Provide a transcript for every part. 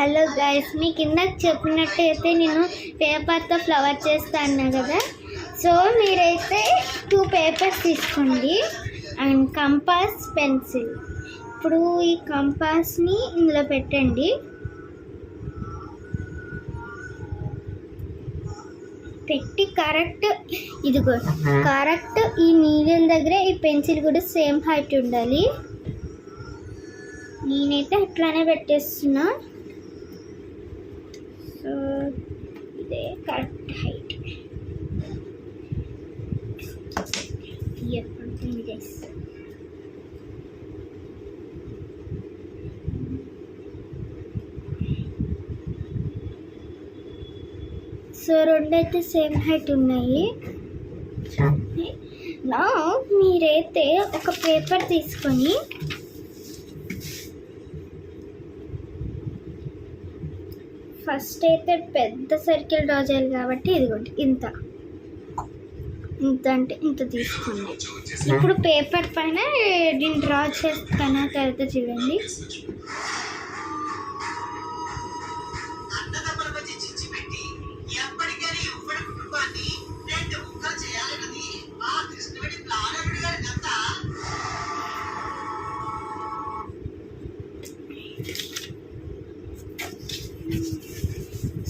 Hello guys, మీకు ఇందాక చెప్పినట్టయితే నేను పేపర్తో ఫ్లవర్ చేస్తాను కదా. సో మీరైతే 2 పేపర్స్ తీసుకోండి అండ్ కంపాస్, పెన్సిల్. ఇప్పుడు ఈ కంపాస్ని ఇందులో పెట్టండి. పెట్టి కరెక్ట్ ఇదిగో కరెక్ట్ ఈ నీడిల్ దగ్గర ఈ పెన్సిల్ కూడా సేమ్ హైట్ ఉండాలి. నేనైతే అట్లానే పెట్టేస్తున్నా. సో ఇదే కరెక్ట్ హైట్. పడుతుంది గైస్. సో రెండైతే సేమ్ హైట్ ఉన్నాయి. నా మీరైతే ఒక పేపర్ తీసుకొని ఫస్ట్ అయితే పెద్ద సర్కిల్ డ్రా చేయాలి కాబట్టి ఇదిగోండి ఇంత అంటే ఇంత తీసుకోండి. ఇప్పుడు పేపర్ పైన దీన్ని డ్రా చేస్తాను తర్వాత చూడండి.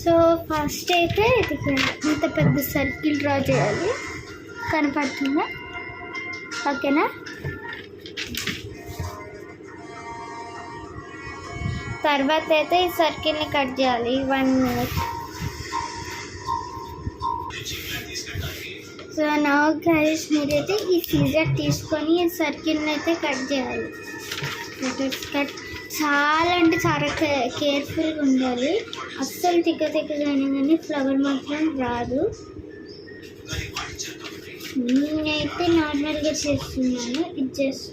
సో ఫస్ట్ అయితే ఇది ఇంత పెద్ద సర్కిల్ డ్రా చేయాలి. కనపడుతుందా? ఓకేనా? తర్వాత అయితే ఈ సర్కిల్ని కట్ చేయాలి 1 minute. సో నా గైస్ మీరైతే ఈ సీజర్ తీసుకొని ఈ సర్కిల్ని అయితే కట్ చేయాలి. కట్ చాలా అంటే చాలా కేర్ఫుల్గా ఉండాలి. అస్సలు తిక్కగా అయినా కానీ ఫ్లవర్ మాత్రం రాదు. నేనైతే నార్మల్గా చేస్తున్నాను. ఇది జస్ట్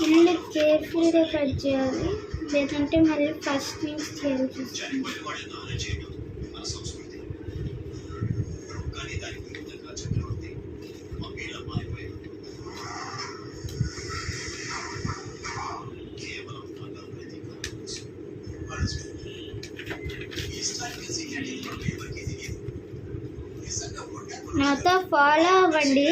ఫుల్ కేర్ఫుల్గా కట్ చేయాలి, లేదంటే మళ్ళీ ఫస్ట్ నుంచి చేయాల్సి వస్తుంది. నాతో ఫాలో అవ్వండి.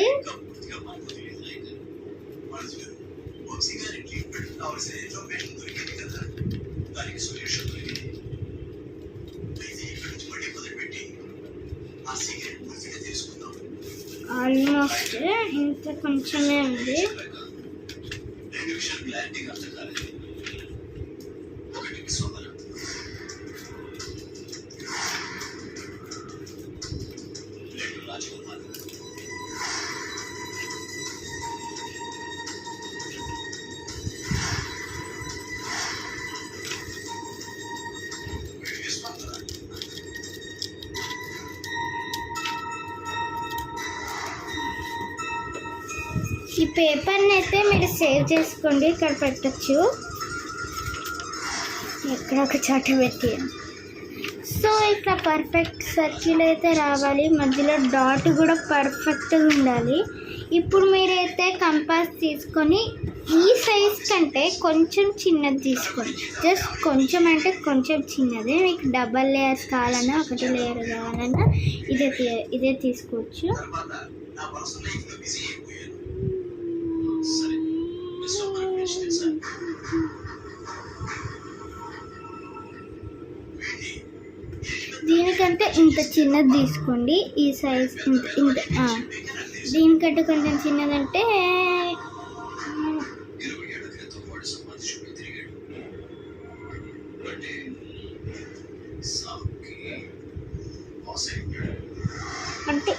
ఆల్మోస్ట్ ఇంత కొంచెమే ఉంది. ఈ పేపర్ని అయితే మీరు సేవ్ చేసుకోండి, ఇక్కడ పెట్టచ్చు, ఎక్కడ ఒక చోట పెట్టి. సో ఇక్కడ పర్ఫెక్ట్ సర్కిల్ అయితే రావాలి, మధ్యలో డాట్ కూడా పర్ఫెక్ట్గా ఉండాలి. ఇప్పుడు మీరైతే కంపాస్ తీసుకొని ఈ సైజ్ కంటే కొంచెం చిన్నది తీసుకోండి. జస్ట్ కొంచెం అంటే కొంచెం చిన్నది. మీకు డబల్ లేయర్స్ కావాలన్నా, ఒకటి లేయర్ కావాలన్నా ఇదే తీసుకోవచ్చు. దీనికంటే ఇంత చిన్నది తీసుకోండి. ఈ సైజ్ ఇంత దీనికంటే కొంచెం చిన్నదంటే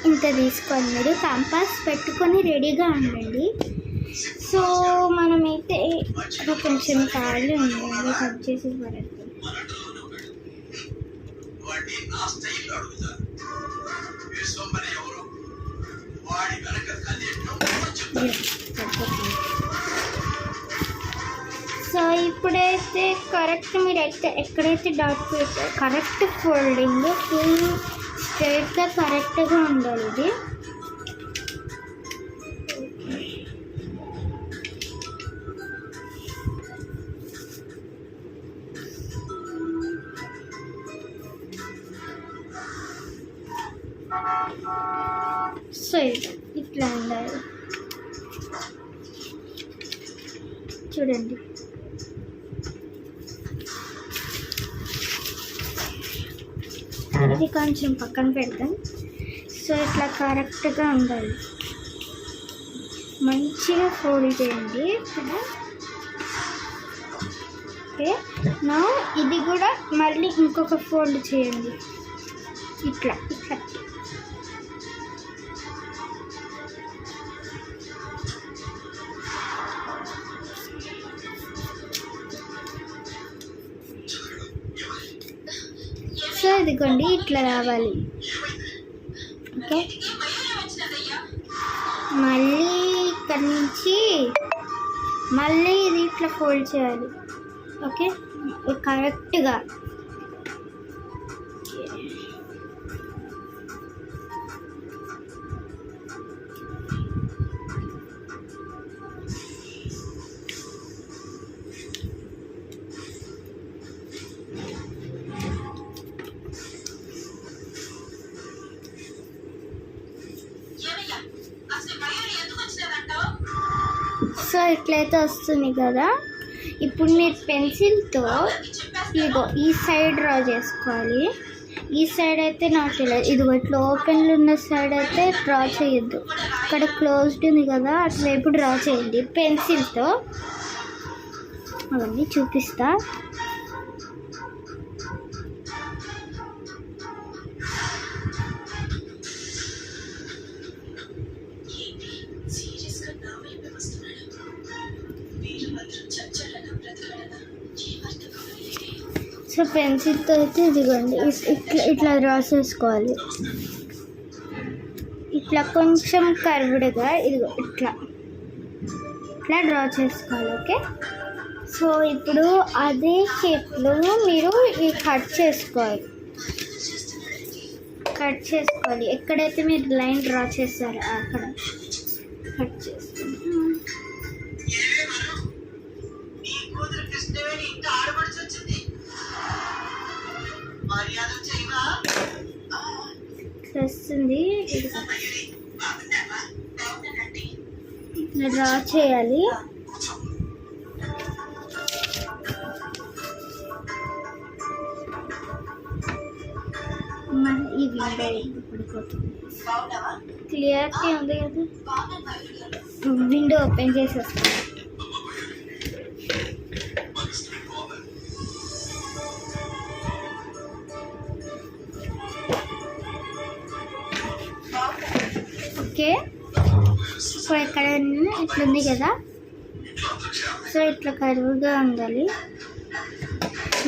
ఇంత తీసుకోండి. మీరు కంపాస్ పెట్టుకొని రెడీగా ఉండండి. సో మనమైతే ఇక్కడ కొంచెం ఖాళీ ఉంది, కట్ చేసి పడేస్తాం. సో ఇప్పుడైతే కరెక్ట్ మీరైతే ఎక్కడైతే డాట్ పెట్టారో కరెక్ట్ ఫోల్డింగ్ ఫుల్ స్ట్రైట్గా కరెక్ట్గా ఉండాలి ఇది. సో ఇట్లా ఉండాలి చూడండి. ఇది కొంచెం పక్కన పెడతాం. సో ఇట్లా కరెక్ట్గా ఉండాలి, మంచిగా ఫోల్డ్ చేయండి ఇక్కడ. ఓకే, నా ఇది కూడా మళ్ళీ ఇంకొక ఫోల్డ్ చేయండి ఇట్లా ఇట్లా. సో ఇదిగోండి ఇట్లా రావాలి. ఓకే, మళ్ళీ ఇక్కడ నుంచి మళ్ళీ ఇది ఇట్లా ఫోల్డ్ చేయాలి. ఓకే, కరెక్ట్గా. సో ఇట్లయితే వస్తుంది కదా. ఇప్పుడు మీరు పెన్సిల్తో ఇదిగో ఈ సైడ్ డ్రా చేసుకోవాలి. ఈ సైడ్ అయితే నాట్ ఇలా, ఇదిగో ఇట్లా ఓపెన్లో ఉన్న సైడ్ అయితే డ్రా చేయొద్దు. ఇక్కడ క్లోజ్డ్ ఉంది కదా, అటువైపు డ్రా చేయండి పెన్సిల్తో. అవన్నీ చూపిస్తా. సో పెన్సిల్తో అయితే ఇదిగోండి ఇట్లా ఇట్లా డ్రా చేసుకోవాలి. ఇట్లా కొంచెం కర్వ్డ్గా ఇదిగో ఇట్లా ఇట్లా డ్రా చేసుకోవాలి. ఓకే, సో ఇప్పుడు అదే షేప్లో మీరు ఇది కట్ చేసుకోవాలి. ఎక్కడైతే మీరు లైన్ డ్రా చేస్తారో అక్కడ కట్ చేసుకోండి. వస్తుంది డ్రా చేయాలి. ఈ విండో క్లియర్గా ఉంది కదా, విండో ఓపెన్ చేసేస్తాను. ఓకే, సో ఇక్కడ ఇట్లా ఉంది కదా. సో ఇట్లా కరువుగా ఉండాలి.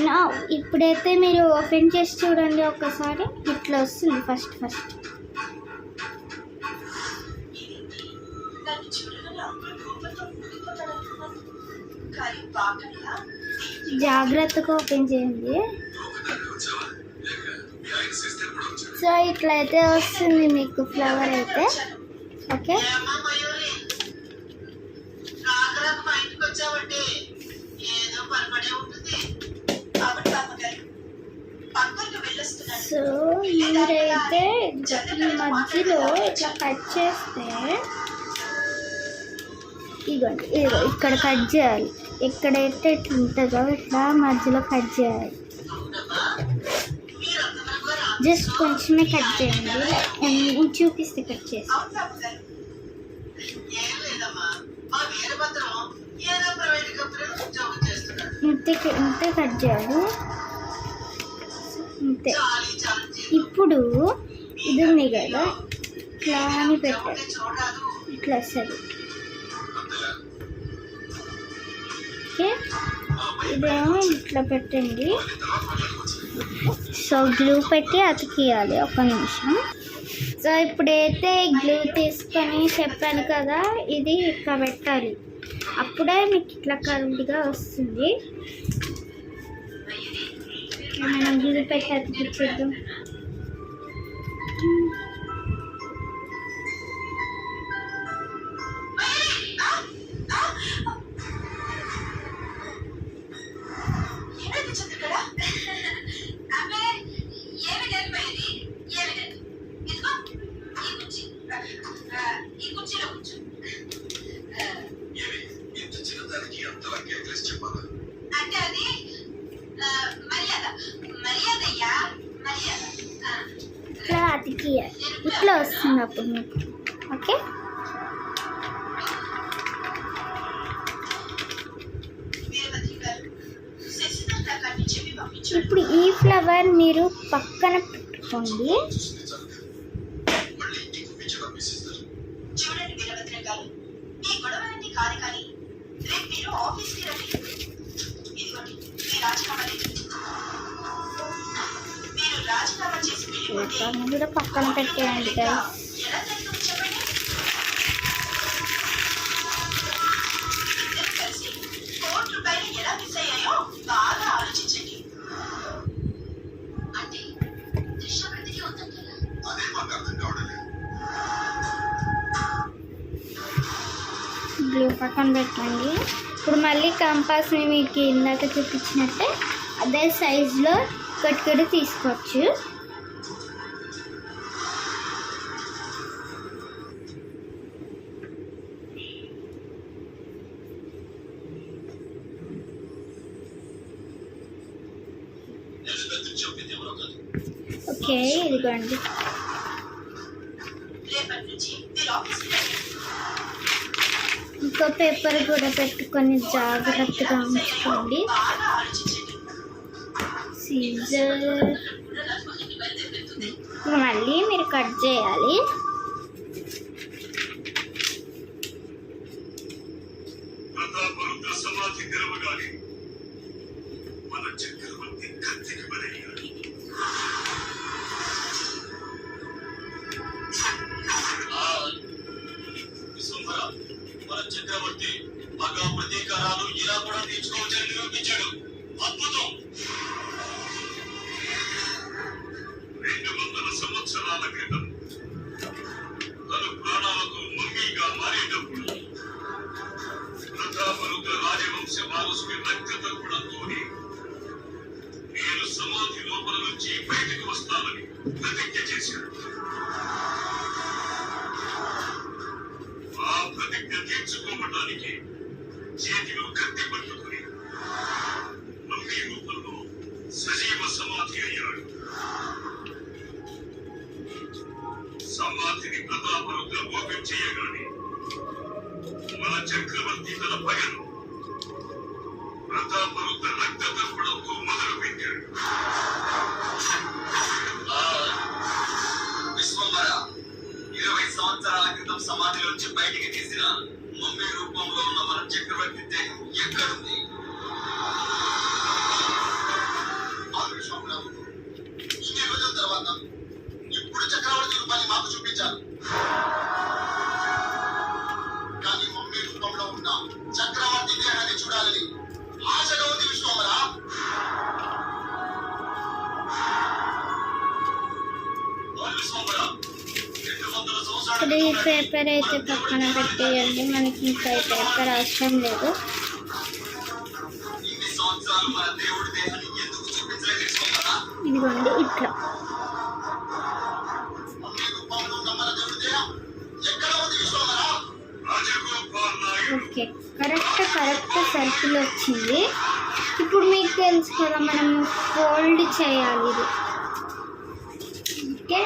నా ఇప్పుడైతే మీరు ఓపెన్ చేసి చూడండి ఒకసారి, ఇట్లా వస్తుంది ఫస్ట్ జాగ్రత్తగా ఓపెన్ చేయండి. సో ఇట్లయితే వస్తుంది మీకు ఫ్లవర్ అయితే. ఓకే, సో మీరైతే మధ్యలో ఇట్లా కట్ చేస్తే ఇదిగోండి ఇక్కడ కట్ చేయాలి. ఎక్కడైతే ఇట్లా ఉంటుందో ఇట్లా మధ్యలో కట్ చేయాలి. జస్ట్ కొంచెమే కట్ చేయండి, చూపిస్తే కట్ చేసి. ఇంతే కట్ చేయాలి, ఇంతే. ఇప్పుడు ఇది ఉంది కదా, ఇట్లా అని పెట్టాలి, ఇట్లా వస్తుంది. ఓకే, ఇదేమో ఇట్లా పెట్టండి. సో గ్లూ పెట్టి అతికియాలి. ఒక నిమిషం. సో ఇప్పుడైతే గ్లూ తీసుకొని చెప్పాను కదా, ఇది ఇట్లా పెట్టాలి. అప్పుడే మీకు ఇట్లా కరుడుగా వస్తుంది. మనం గ్లూ పెట్టి అతికిచ్చేద్దాం. ఇట్లా అతికియాలి. ఇట్లా వస్తుంది అప్పుడు మీకు. ఓకే, ఇప్పుడు ఈ ఫ్లవర్ మీరు పక్కన పెట్టుకోండి. కూడా పక్కన పెట్టేయండి గైస్. బ్లూ పక్కన పెట్టండి. ఇప్పుడు మళ్ళీ కంపాస్ని మీకు ఇందాక చూపించినట్టే అదే సైజులో కట్టుకడి తీసుకోవచ్చు. ఓకే, ఇదిగోండి. ఇంకో పేపర్ కూడా పెట్టుకొని జాగ్రత్తగా ఉంచుకోండి. సీజర్ మళ్ళీ మీరు కట్ చేయాలి. చక్రవర్తి పగ ప్రతీకారాలు ఇలా కూడా తీర్చుకోవచ్చని నిరూపించాడు. అద్భుతం. 200 సంవత్సరాల క్రితం తన ప్రాణాలకు మమ్మీగా మారేటప్పుడు ప్రతాపరుద్ర రాజవంశ వారసుని రక్త తర్పణంతో నేను సమాధి లోపల నుంచి బయటకు వస్తానని ప్రతిజ్ఞ చేశాడు. ఆ ప్రతిజ్ఞ తీర్చుకోవడానికి చేతిలో కత్తి పట్టుకుని మమ్మీ రూపంలో సజీవ సమాధి అయ్యాడు. సమాధిని ప్రతాపరుద్ర ఓపెన్ చేయగానే మన చక్రవర్తి తన పగను ప్రతాపరుద్ర రక్త తర్పణంతో మొదలు పెట్టాడు. విశ్వంబర 20 సంవత్సరాల క్రితం సమాధిలోంచి బయటికి తీసిన మమ్మీ రూపంలో ఉన్న మన చక్రవర్తి దేహం ఎక్కడుంది? ఇన్ని రోజుల తర్వాత ఇప్పుడు చక్రవర్తి రూపాన్ని మాకు చూపించారు. కానీ మమ్మీ రూపంలో ఉన్న చక్రవర్తి దేహాన్ని చూడాలని ఆశగా ఉంది విశ్వంబర. ఇప్పుడు ఈ పేపర్ అయితే పక్కన పెట్టేయండి. మనకి ఇంకా ఈ పేపర్ అవసరం లేదు. ఇదిగోండి ఇట్లా. ఓకే, కరెక్ట్ సర్కిల్ వచ్చింది. ఇప్పుడు మీకు తెలుసు కదా మనం ఫోల్డ్ చేయాలి ఇది. ఓకే,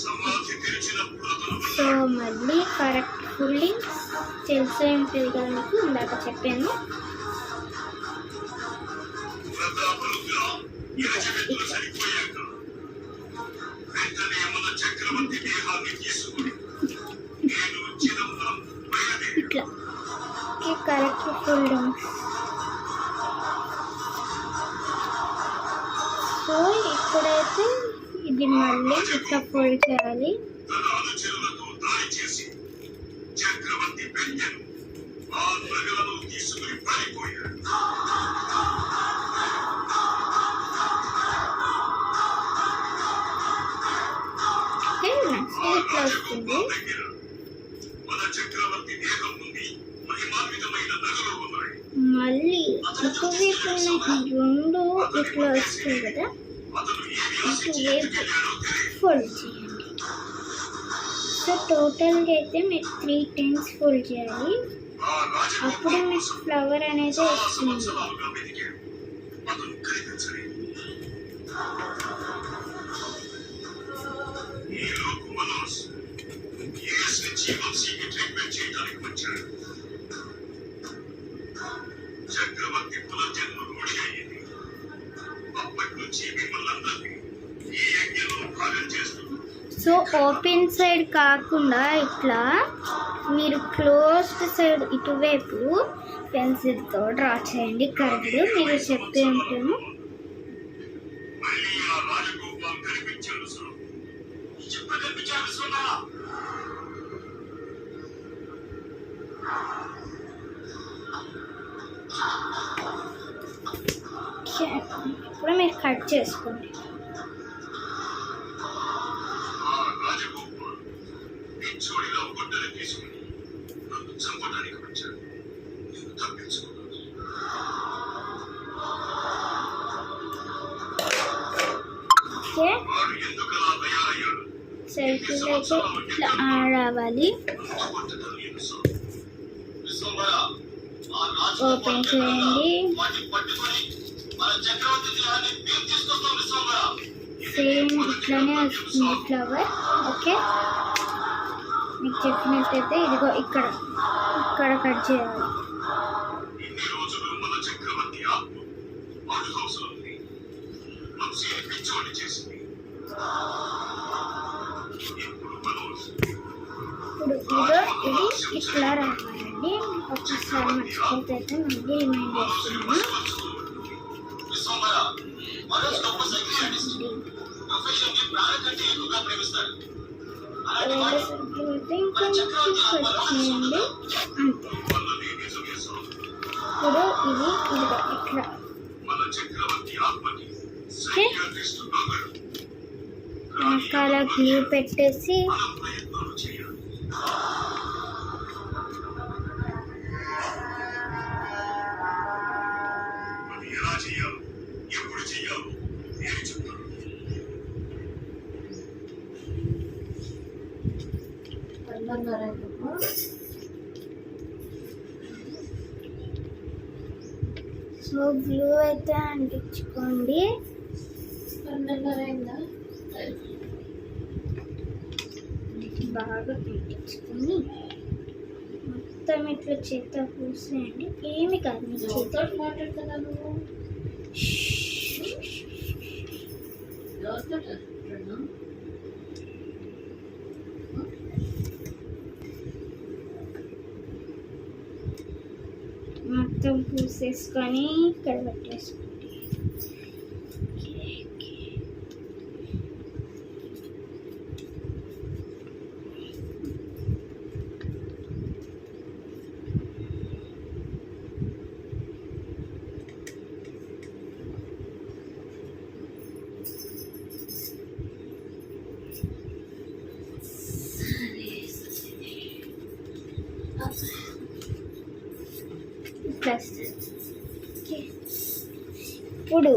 సమాధి తెరిచినప్పుడు అతను సో మళ్ళీ కరెక్ట్ ఫుల్లింగ్ తెలిసే ఉంటుంది కదా మీకు ఇందాక చెప్పాను. ప్రతాపరుద్ర యజమానులు చనిపోయాక వెంటనే మన చక్రవర్తి దేహాన్ని తీసుకుని నేను చిదంబరం బయలుదేరి ఇట్లా కరెక్ట్ ఫుల్లింగ్. సో ఇప్పుడైతే ఇది మళ్ళీ ఇట్లా ఫోల్డ్ చేయాలి. తన అనుచరులతో దాడి చేసి చక్రవర్తి పెంజను ఆ నగలను తీసుకుని పారిపోయాడు. ఓకే నెక్స్ట్ ఇట్లా వస్తుంది. దగ్గర మన చక్రవర్తి దేహం నుండి మహిమాన్వితమైన నగలు ఉన్నాయి. మళ్ళీ ఇటువైపు ఉన్న ఈ రెండు ఇట్లా వస్తుంది కదా, అతను ఏమి ఆశించి ఇటువైపు ఎత్తుకెళ్ళాడో తెలియదు. ఫోల్డ్ చేయండి. సో టోటల్గా అయితే మీరు 3 times ఫోల్డ్ చేయాలి. ఆ రాజగోపాల్ అప్పుడే మీకు కోసం ఫ్లవర్ అనేది చాలా వస్తుంది. సంవత్సరాలుగా వెతికాడు. అతను కనిపించలేదు. ఈలోపు మనోజ్ యుఎస్ నుంచి వంశీకి ట్రీట్మెంట్ చేయడానికి వచ్చాడు. చక్రవర్తి పునర్జన్మ రూఢి అయ్యింది. అప్పటి నుంచి మిమ్మల్ని అందరినీ ఈ యజ్ఞంలో భాగం చేస్తూ సో ఓపెన్ సైడ్ కాకుండా ఇట్లా మీరు క్లోజ్డ్ సైడ్ ఇటువైపు పెన్సిల్తో డ్రా చేయండి. కరెక్ట్ మీరు చెప్తే ఉంటాను. మళ్ళీ ఆ రాజగోపాల్ కనిపించాడు సార్. చెప్పు కనిపించాడు సుమా. ఇప్పుడు మీరు కట్ చేసుకోండి. ఆ రాజగోపాల్ పిచ్చోడిగా గుడ్డలు తీసుకుని నన్ను చంపడానికి వచ్చాడు. నేను తప్పించుకున్నాను. ఓకే వాడు ఎందుకు అలా తయారయ్యాడు? సైకిల్ అయితే ఇట్లా రావాలి. గుర్తుపట్టడం లేదు సార్. విశ్వంబర, ఆ రాజగోపాల్ ఓపెన్ చేయండి. వాటిని పట్టుకొని మన చక్రవర్తి దేహాన్ని మేము తీసుకొస్తాం. విశ్వంబర, సేమ్ ఇట్లానే వస్తుంది ఫ్లవర్. ఓకే మీకు చెప్పినట్టయితే ఇదిగో ఇక్కడ కట్ చేయాలి. ఇన్ని రోజులు మన చక్రవర్తి ఆత్మ వాడు హౌస్లో ఉంది. వంశీని పిచ్చోడి చేసింది. ఇప్పుడు మనోజ్ ఇప్పుడు ఇదిగో ఇది ఇట్లా రావాలండి. ఒకసారి మర్చిపోతే అయితే మళ్ళీ రిమైండ్ చేస్తున్నాను. విశ్వంబర, మనోజ్ గొప్ప సైకియాట్రిస్ట్. ప్రొఫెషన్ ని ప్రాణ కంటే ఎక్కువగా ప్రేమిస్తాడు. అలాంటి వాడు అయితే ఇంకొంచెం కట్ చేయండి అంతే. అన్నది నిజమే సార్. ఇప్పుడు ఇది ఇదిగో ఇట్లా మన చక్రవర్తి ఆత్మకి సైకియాట్రిస్ట్ నగడు. వెనకాల గ్లూ పెట్టేసి మనం ప్రయత్నాలు చేయాలి. అది ఎలా చేయాలో, ఎప్పుడు చేయాలో నేను చెప్తాను. సో గ్లూ అయితే అంటించుకోండి. బాగా అంటించుకొని మొత్తం ఇట్లా చేత పూసేయండి. ఏమి కాదు మీ చేత మాట్లాడుతున్నాను. మొత్తం పూసేసుకొని ఇక్కడ పెట్టేసుకోండి. ప్లస్ ఇప్పుడు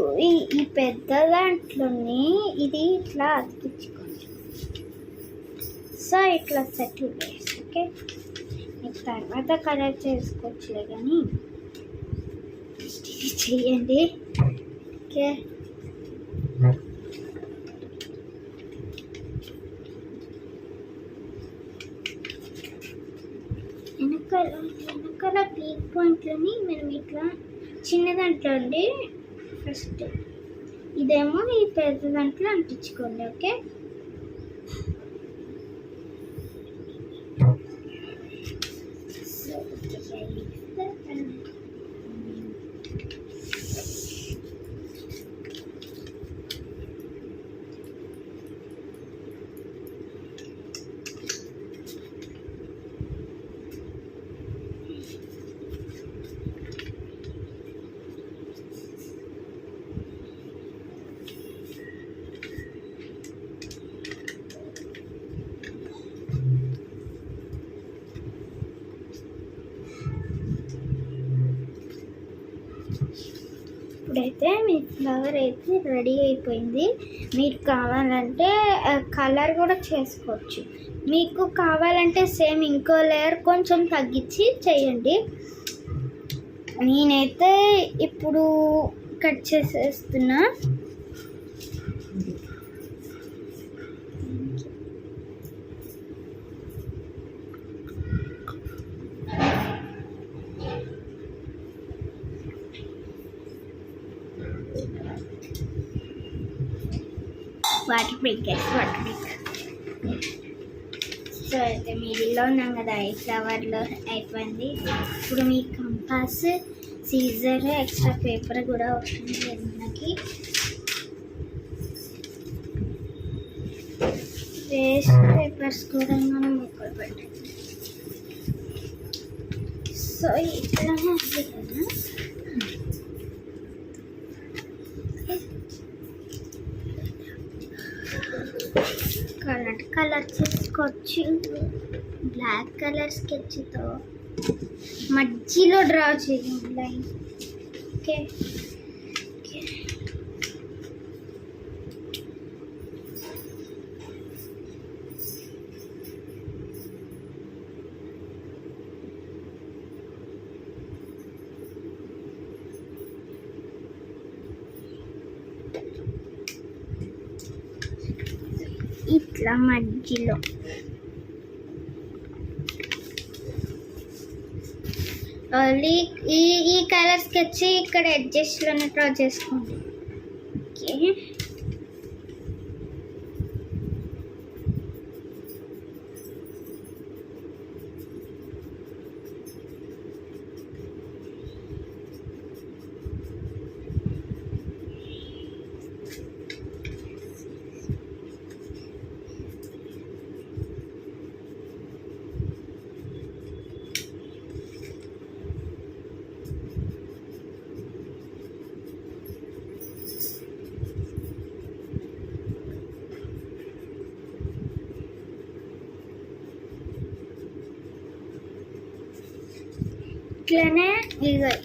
ఈ పెద్ద దాంట్లోనే ఇది ఇట్లా అతికించుకోండి. సో ఇట్లా సెటిల్ చేసి ఓకే మీకు తర్వాత కలర్ చేసుకోవచ్చులే కానీ ఇది చెయ్యండి. ఓకే వెనకాల క్లిక్ పాయింట్లని మనం ఇట్లా చిన్న దాంట్లో ఉండి ఫస్ట్ ఇదేమో ఈ పెద్ద దాంట్లో అంటించుకోండి. ఓకే, సో ఇప్పుడైతే మీ ఫ్లవర్ అయితే రెడీ అయిపోయింది. మీకు కావాలంటే కలర్ కూడా చేసుకోవచ్చు. మీకు కావాలంటే సేమ్ ఇంకో లేయర్ కొంచెం తగ్గించి చేయండి. నేనైతే ఇప్పుడు కట్ చేసేస్తున్నా. Water break water break. So అయితే మీడిల్లో ఉన్నాం కదా, ఈ ఫ్లవర్లో అయిపోయింది. ఇప్పుడు మీ కంపాస్, సీజర్, ఎక్స్ట్రా పేపర్ కూడా వస్తుంది మనకి. వేస్ట్ పేపర్స్ కూడా మనం ఇక్కడ పెట్టాలి. సో ఇట్లానే ఉంది కదా. కలర్ చేసుకోవచ్చు. బ్లాక్ కలర్ స్కెచ్తో మధ్యలో డ్రా చేయండి లైన్. ఓకే, ఇట్లా మధ్యలో ఈ కలర్ స్కెచ్ ఇక్కడ ఎడ్జెస్ట్లోనే డ్రా చేసుకోండి. ఓకే,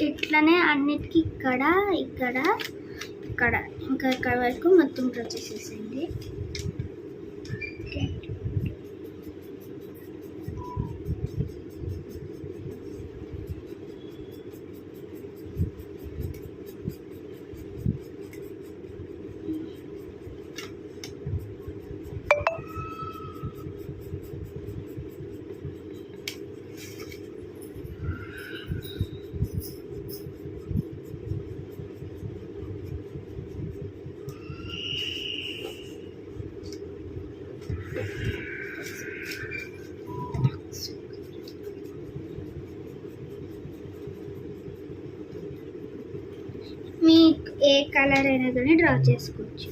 ఇట్లనే అన్నిటికీ ఇక్కడ ఇక్కడ ఇక్కడ ఇంకా ఇక్కడ వరకు మొత్తం డ్రా చేసేసేయండి. ఓకే, మీకు ఏ కలర్ అయినా కానీ డ్రా చేసుకోవచ్చు.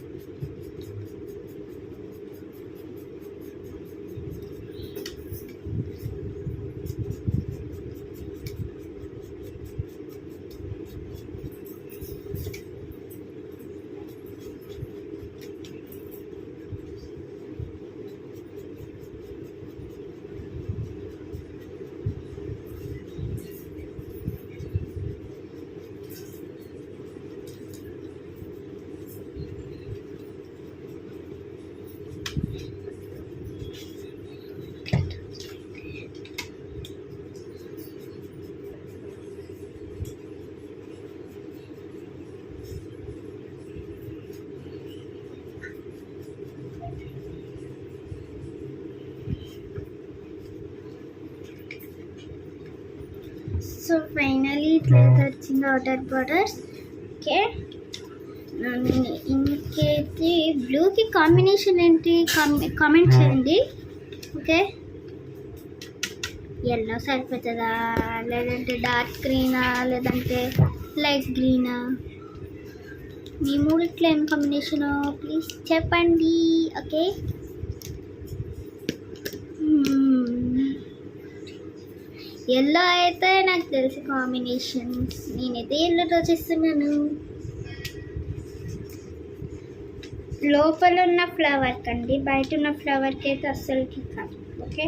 సో ఫైనలీ ఇట్లా వచ్చింది వాటర్ బార్డర్స్. ఓకే, ఇంకైతే బ్లూకి కాంబినేషన్ ఏంటి కామెంట్ చేయండి. ఓకే, ఎల్లో సరిపోతుందా, లేదంటే డార్క్ గ్రీనా, లేదంటే లైట్ గ్రీనా? మీ మూడిట్లో ఏం కాంబినేషను ప్లీజ్ చెప్పండి. ఓకే, ఎల్లో అయితే నాకు తెలిసి కాంబినేషన్స్, నేనైతే ఎల్లోతో చేస్తున్నాను. లోపల ఉన్న ఫ్లవర్ కండి, బయట ఉన్న ఫ్లవర్కి అయితే అస్సలుకి కాదు. ఓకే,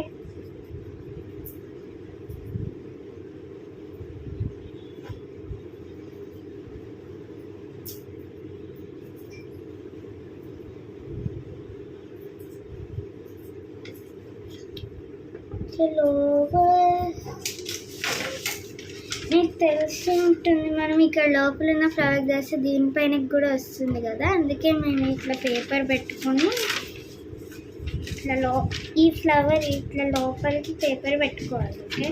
మీకు తెలిసి ఉంటుంది, మనం ఇక్కడ లోపల ఉన్న ఫ్లవర్ చేస్తే దీనిపైన కూడా వస్తుంది కదా, అందుకే మేము ఇట్లా పేపర్ పెట్టుకొని ఇట్లా ఈ ఫ్లవర్ ఇట్లా లోపలికి పేపర్ పెట్టుకోవాలి. ఓకే,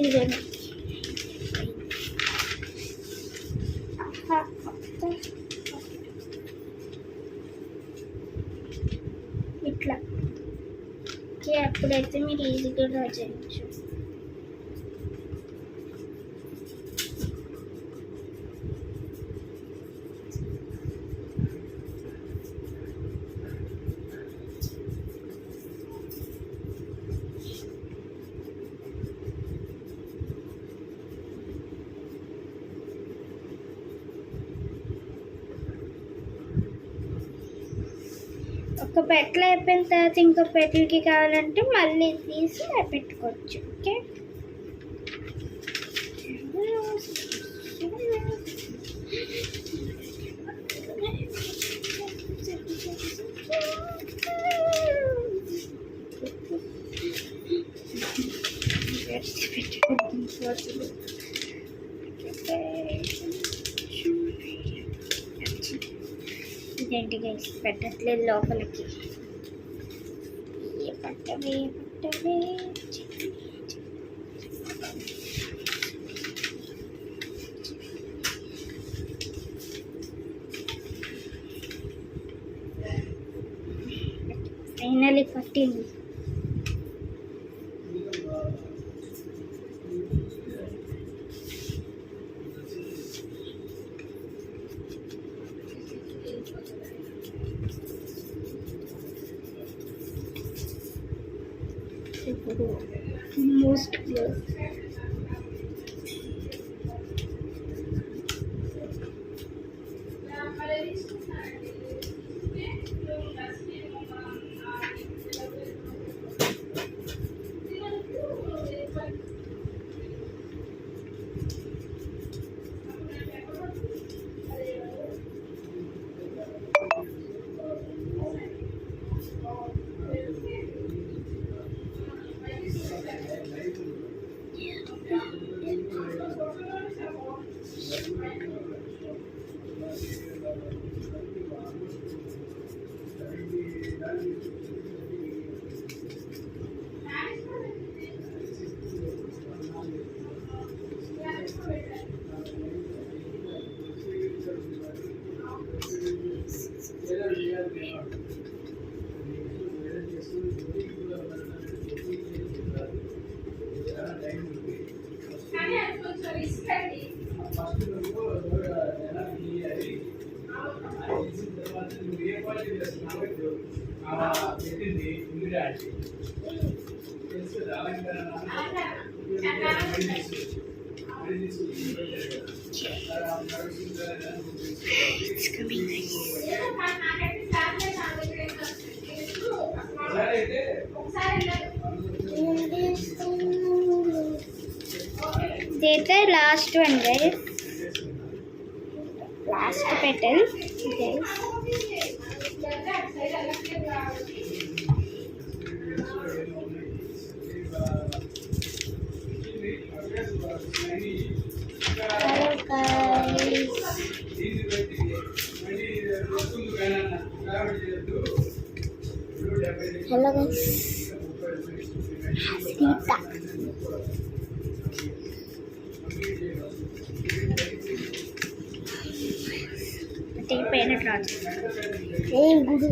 ఇది ఇట్లా. ఓకే, అప్పుడైతే మీరు ఈజీగా డ్రా చేయొచ్చు. ఒక పెట్లు అయిపోయిన తర్వాత ఇంకో పెట్లకి కావాలంటే మళ్ళీ తీసి పెట్టుకోవచ్చు. ఓకే, ఇదేంటి గైస్ పెట్టట్లేదు లోపలికి, పట్టవే. ఫైనలీ పట్టింది. Most close. It's coming nice. This last one, guys. Last petal, guys. Hello, guys. Hello guys, Sita పైన ఏం గుడి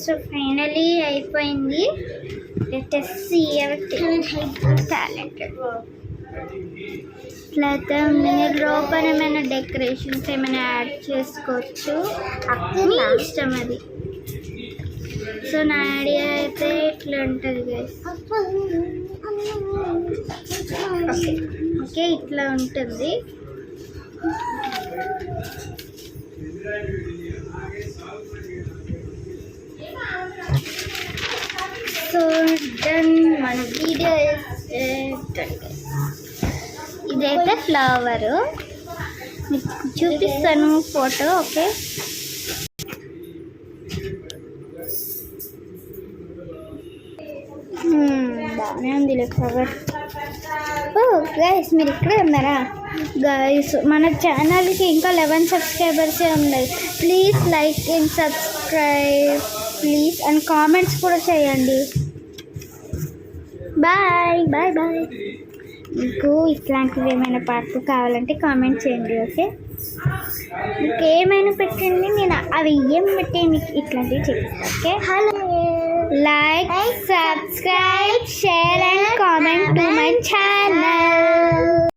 సో ఫైనలీ అయిపోయింది. Let us see our talented లేకపోతే మీరు లోపల ఏమైనా డెకరేషన్స్ ఏమైనా యాడ్ చేసుకోవచ్చు, మీ ఇష్టం అది. సో నా ఐడియా అయితే ఇట్లా ఉంటుంది గైస్. ఓకే ఇట్లా ఉంటుంది. సో డన్, మన వీడియో ఇదైతే ఫ్లవరు మీకు చూపిస్తాను ఫోటో. ఓకే బాగానే ఉంది ఫ్లవర్. ఓ గైస్, మీరు ఇక్కడే ఉన్నారా గైస్? మన ఛానల్కి ఇంకా 11 సబ్స్క్రైబర్సే ఉన్నాయి. Please like and subscribe please, and comments కూడా చేయండి. Bye bye bye. మీకు ఇట్లాంటివి ఏమైనా పార్ట్ కావాలంటే కామెంట్ చేయండి. ఓకే, మీకు ఏమైనా పెట్టండి, నేను అవి ఏం పెట్టి మీకు ఇట్లాంటివి చేస్తాను. Okay, hello, like, subscribe, share and comment to my channel.